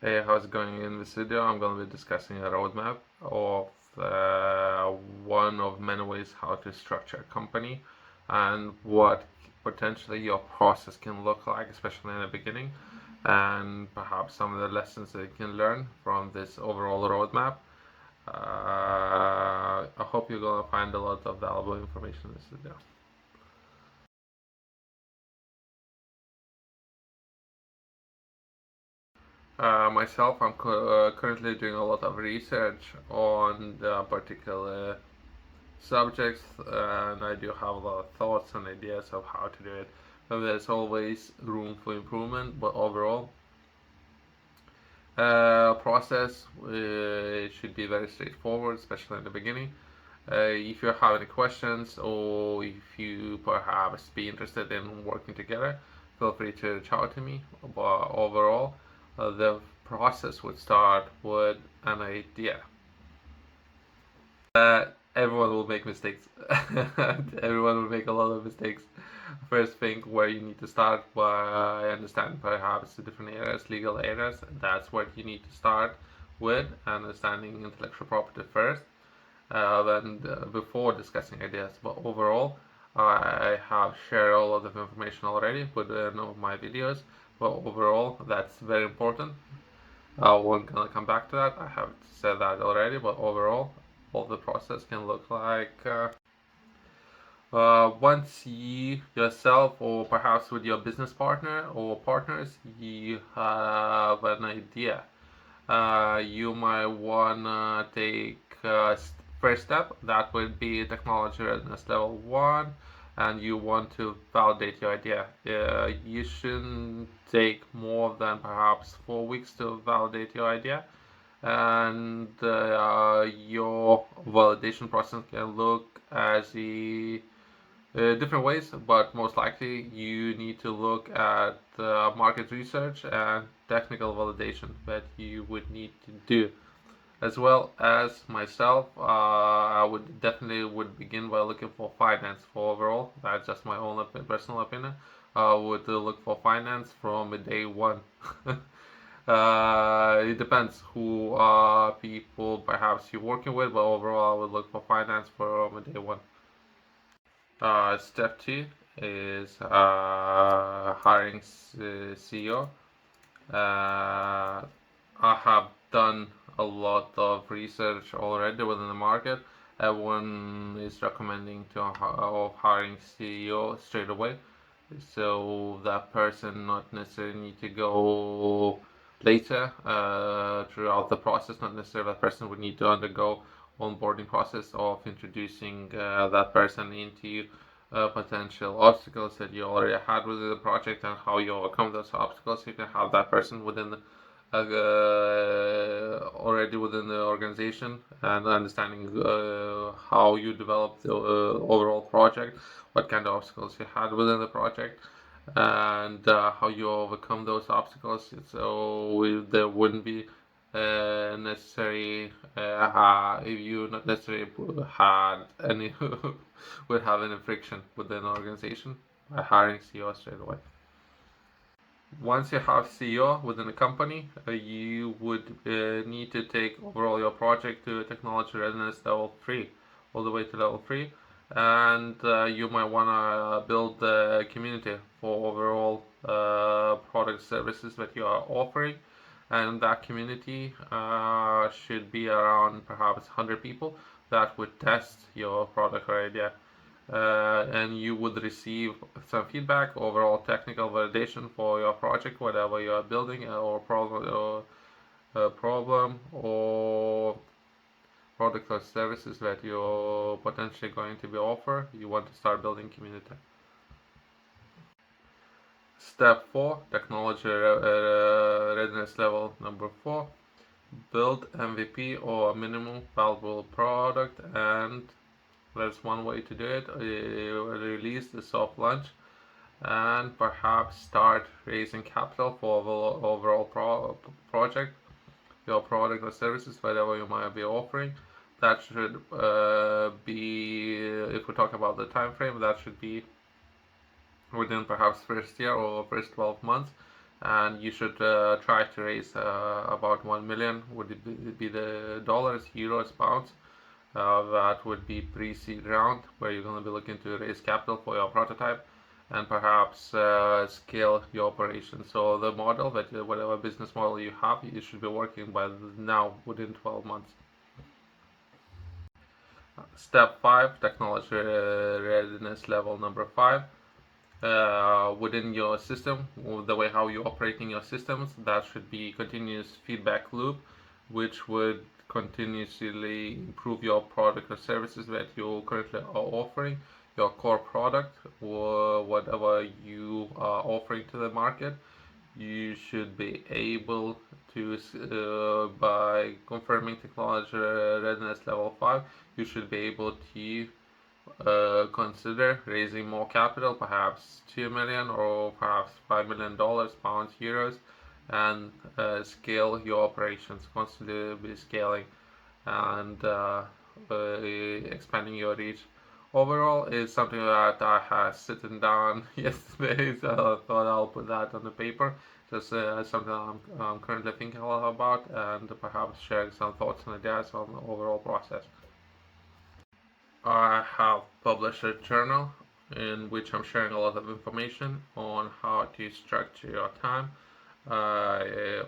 Hey, how's it going? In this video, I'm going to be discussing a roadmap of one of many ways how to structure a company and what potentially your process can look like, especially in the beginning, and perhaps some of the lessons that you can learn from this overall roadmap. I hope you're going to find a lot of valuable information in this video. Myself, I'm currently doing a lot of research on the particular subjects, and I do have a lot of thoughts and ideas of how to do it. But there's always room for improvement, but overall, process should be very straightforward, especially in the beginning. If you have any questions or if you perhaps be interested in working together, feel free to reach out to me. But overall, the process would start with an idea. Everyone will make mistakes. Everyone will make a lot of mistakes. First, think where you need to start by understanding perhaps the different areas, legal areas. That's what you need to start with, understanding intellectual property first. Then before discussing ideas. But overall, I have shared a lot of information already within my videos. But overall, that's very important. We're gonna come back to that. I have said that already, but overall, all the process can look like once you yourself, or perhaps with your business partner or partners, you have an idea. You might wanna take first step. That would be technology readiness level 1, and you want to validate your idea. You shouldn't take more than perhaps 4 weeks to validate your idea, and your validation process can look as different ways, but most likely you need to look at market research and technical validation that you would need to do. As well as myself, I would definitely would begin by looking for finance for overall. That's just my own personal opinion. I would look for finance from day one. It depends who people perhaps you're working with, but overall I would look for finance from day one. Step two is hiring CEO. I have done a lot of research already within the market. Everyone is recommending to of hiring CEO straight away, so that person not necessarily need to go later throughout the process. Not necessarily that person would need to undergo onboarding process of introducing that person into potential obstacles that you already had within the project and how you overcome those obstacles. You can have that person within the already within the organization and understanding how you develop the overall project, what kind of obstacles you had within the project, and how you overcome those obstacles. So there wouldn't be necessary if you not necessarily had any would have any friction within the organization by hiring CEO straight away. Once you have CEO within the company, you would need to take overall your project to technology readiness level 3, all the way to level 3, and you might want to build the community for overall product services that you are offering, and that community should be around perhaps 100 people that would test your product or idea, and you would receive some feedback, overall technical validation for your project, whatever you are building, or problem or product or services that you're potentially going to be offer. You want to start building community. Step 4, technology readiness level number 4. Build MVP or minimum valuable product, and there's one way to do it. Release the soft launch and perhaps start raising capital for overall project, your product or services, whatever you might be offering. That should be, if we talk about the time frame, that should be within perhaps first year or first 12 months, and you should try to raise about 1 million. Would it be the dollars, euros, pounds? That would be pre-seed round, where you're going to be looking to raise capital for your prototype and perhaps scale your operation. So the model that whatever business model you have, you should be working by now within 12 months. Step 5, technology readiness level number 5. Within your system, the way how you're operating your systems, that should be continuous feedback loop, which would continuously improve your product or services that you currently are offering, your core product, or whatever you are offering to the market. You should be able to, by confirming technology readiness level 5, you should be able to consider raising more capital, perhaps 2 million or perhaps $5 million, pounds, euros, and scale your operations, constantly be scaling and expanding your reach. Overall, is something that I had sitting down yesterday, so I thought I'll put that on the paper. Just something I'm currently thinking a lot about, and perhaps sharing some thoughts and ideas on the overall process. I have published a journal in which I'm sharing a lot of information on how to structure your time,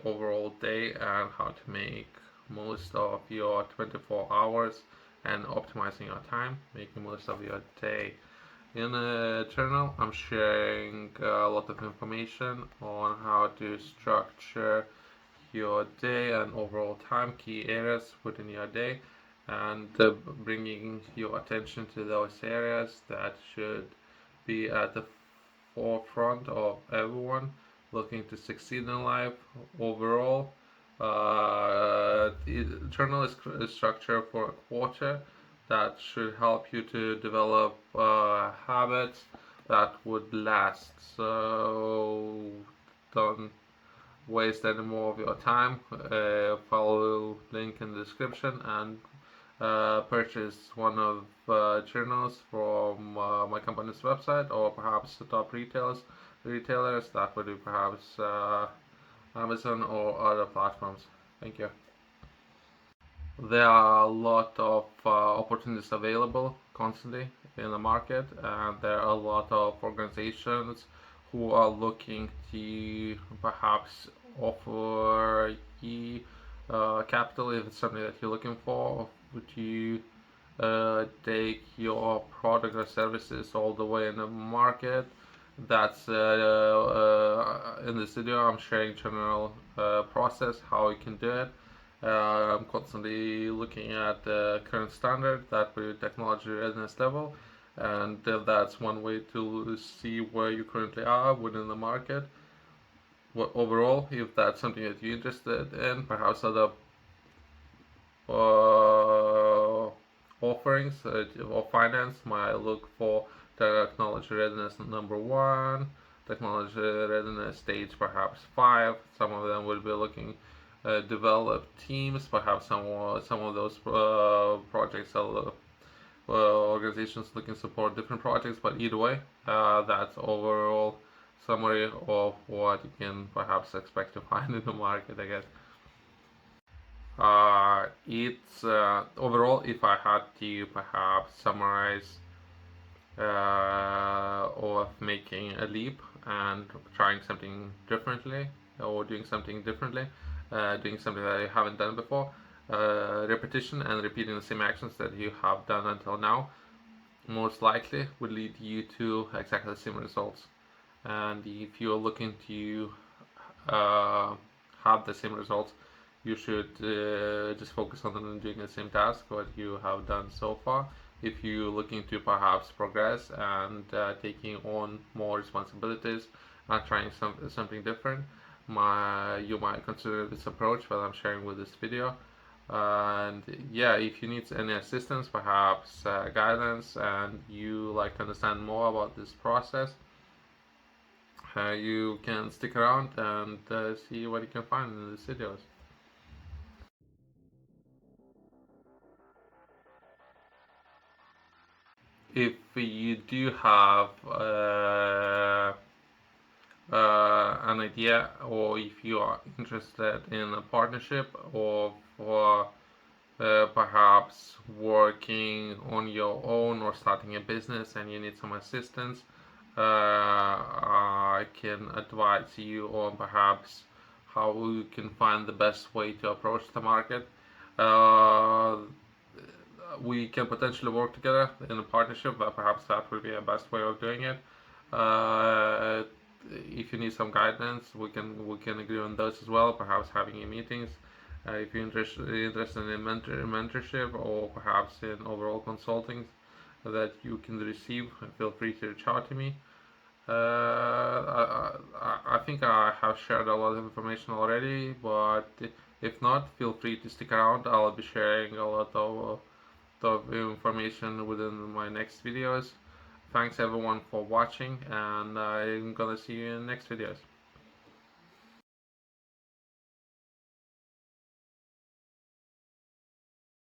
overall day, and how to make most of your 24 hours and optimizing your time, making most of your day. In the journal, I'm sharing a lot of information on how to structure your day and overall time, key areas within your day, and bringing your attention to those areas that should be at the forefront of everyone looking to succeed in life overall. The journal is structured for a quarter that should help you to develop habits that would last. So don't waste any more of your time. Follow link in the description and purchase one of journals from my company's website, or perhaps the top retailers that would be perhaps Amazon or other platforms. Thank you. There are a lot of opportunities available constantly in the market, and there are a lot of organizations who are looking to perhaps offer you capital if it's something that you're looking for, to take your product or services all the way in the market. That's in this video I'm sharing general process how you can do it. I'm constantly looking at the current standard, that with technology readiness level, and that's one way to see where you currently are within the market. What overall, if that's something that you're interested in, perhaps other uh, offerings of finance might look for technology readiness number 1, technology readiness stage perhaps 5. Some of them will be looking develop teams, perhaps some of those projects are organizations looking to support different projects, but either way, that's overall summary of what you can perhaps expect to find in the market, I guess. It's overall, if I had to perhaps summarize or making a leap and trying something differently, or doing something that I haven't done before, repetition and repeating the same actions that you have done until now most likely would lead you to exactly the same results. And if you're looking to uh, have the same results, you should just focus on doing the same task what you have done so far. If you're looking to perhaps progress and taking on more responsibilities and trying something different, you might consider this approach that I'm sharing with this video. And yeah, if you need any assistance, perhaps guidance, and you like to understand more about this process, you can stick around and see what you can find in these videos. If you do have an idea, or if you are interested in a partnership, or for perhaps working on your own or starting a business and you need some assistance, I can advise you on perhaps how you can find the best way to approach the market. Uh, we can potentially work together in a partnership, but perhaps that would be a best way of doing it. Uh, if you need some guidance, we can agree on those as well. Perhaps having meetings. If you're interested in mentorship or perhaps in overall consulting that you can receive, feel free to reach out to me. I think I have shared a lot of information already, but if not, feel free to stick around. I'll be sharing a lot of information within my next videos. Thanks everyone for watching, and I'm gonna see you in the next videos.